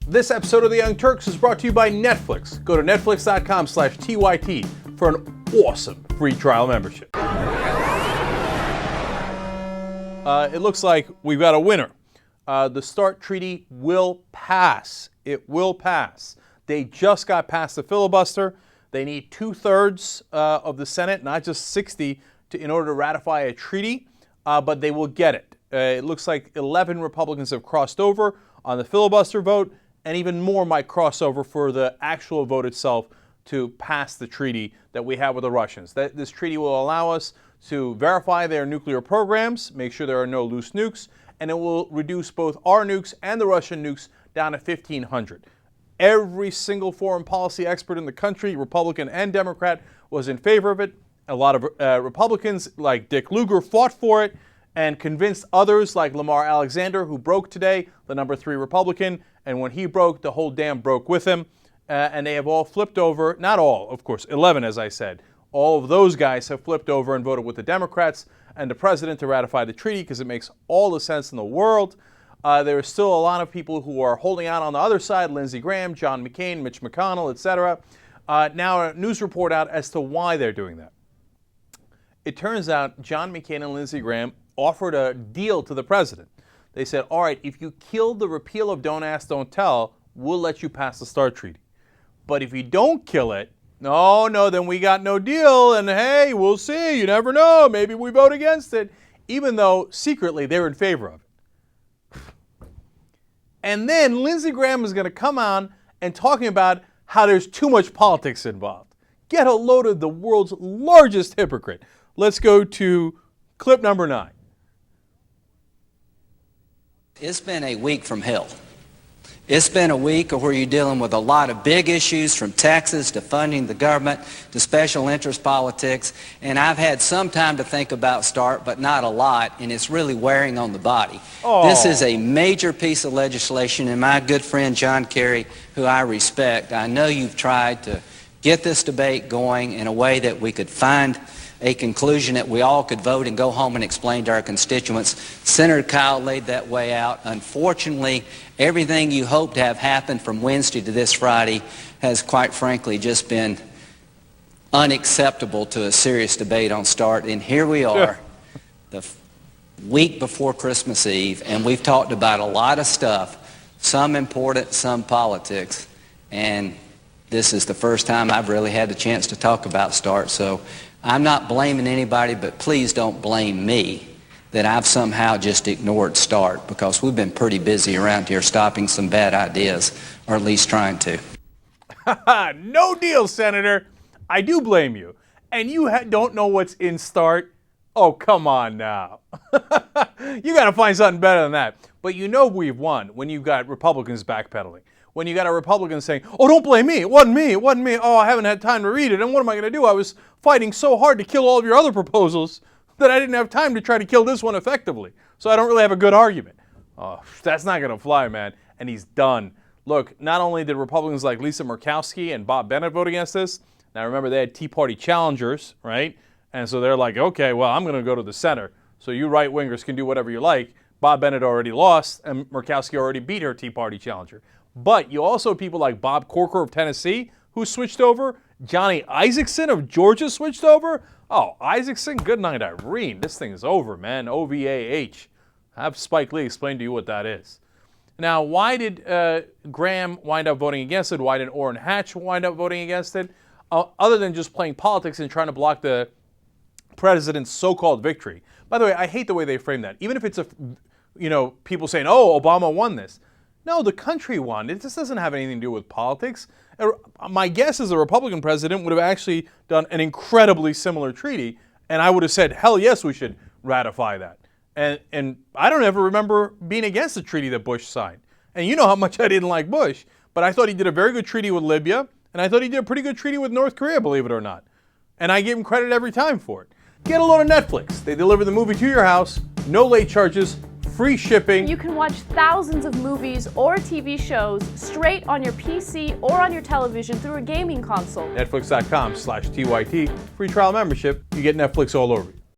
This episode of The Young Turks is brought to you by Netflix. Go to netflix.com/TYT for an awesome free trial membership. It looks like we've got a winner. The START treaty will pass. It will pass. They just got past the filibuster. They need 2/3 of the Senate, not just 60, in order to ratify a treaty, but they will get it. It looks like 11 Republicans have crossed over on the filibuster vote, and even more might cross over for the actual vote itself to pass the treaty that we have with the Russians. This treaty will allow us to verify their nuclear programs, make sure there are no loose nukes, and it will reduce both our nukes and the Russian nukes down to 1,500. Every single foreign policy expert in the country, Republican and Democrat, was in favor of it. A lot of Republicans, like Dick Lugar, fought for it and convinced others, like Lamar Alexander, who broke today, the number 3 Republican, and when he broke, the whole dam broke with him, and they have all flipped over. Not all, of course, 11, as I said. All of those guys have flipped over and voted with the Democrats and the president to ratify the treaty because it makes all the sense in the world. There are still a lot of people who are holding out on the other side, Lindsey Graham, John McCain, Mitch McConnell, etc. Now a news report out as to why they're doing that. It turns out John McCain and Lindsey Graham offered a deal to the president. They said, all right, if you kill the repeal of Don't Ask, Don't Tell, we'll let you pass the START treaty. But if you don't kill it, no, then we got no deal, and hey, we'll see, you never know, maybe we vote against it, even though secretly they're in favor of it. And then Lindsey Graham is going to come on and talking about how there's too much politics involved. Get a load of the world's largest hypocrite. Let's go to clip number 9. It's been a week from hell. It's been a week where you're dealing with a lot of big issues, from taxes to funding the government to special interest politics, and I've had some time to think about START, but not a lot, and it's really wearing on the body. This is a major piece of legislation, and my good friend John Kerry, who I respect, I know you've tried to get this debate going in a way that we could find a conclusion that we all could vote and go home and explain to our constituents. Senator Kyle laid that way out. Unfortunately, everything you hoped to have happened from Wednesday to this Friday has, quite frankly, just been unacceptable to a serious debate on START. And here we are, the week before Christmas Eve, and we've talked about a lot of stuff, some important, some politics, and this is the first time I've really had the chance to talk about START. So I'm not blaming anybody, but please don't blame me that I've somehow just ignored START, because we've been pretty busy around here stopping some bad ideas, or at least trying to. No deal, Senator. I do blame you. And you don't know what's in START? Oh, come on now. You got to find something better than that. But you know we've won when you've got Republicans backpedaling. When you got a Republican saying, oh, don't blame me, it wasn't me, oh, I haven't had time to read it, and what am I going to do? I was fighting so hard to kill all of your other proposals that I didn't have time to try to kill this one effectively, so I don't really have a good argument. Oh, that's not going to fly, man, and he's done. Look, not only did Republicans like Lisa Murkowski and Bob Bennett vote against this, now remember they had Tea Party challengers, right? And so they're like, okay, well, I'm going to go to the center, so you right-wingers can do whatever you like. Bob Bennett already lost, and Murkowski already beat her Tea Party challenger. But you also have people like Bob Corker of Tennessee who switched over. Johnny Isaacson of Georgia switched over. Oh, Isaacson, good night, Irene. This thing is over, man. OVAH. Have Spike Lee explain to you what that is. Now, why did Graham wind up voting against it? Why did Orrin Hatch wind up voting against it? Other than just playing politics and trying to block the president's so-called victory. By the way, I hate the way they frame that. Even if it's people saying, oh, Obama won this. No, the country won. This doesn't have anything to do with politics. My guess is a Republican president would have actually done an incredibly similar treaty, and I would have said, hell yes, we should ratify that. And I don't ever remember being against the treaty that Bush signed. And you know how much I didn't like Bush, but I thought he did a very good treaty with Libya, and I thought he did a pretty good treaty with North Korea, believe it or not. And I gave him credit every time for it. Get a load of Netflix. They deliver the movie to your house, no late charges, free shipping. You can watch thousands of movies or TV shows straight on your PC or on your television through a gaming console. Netflix.com/TYT. Free trial membership. You get Netflix all over you.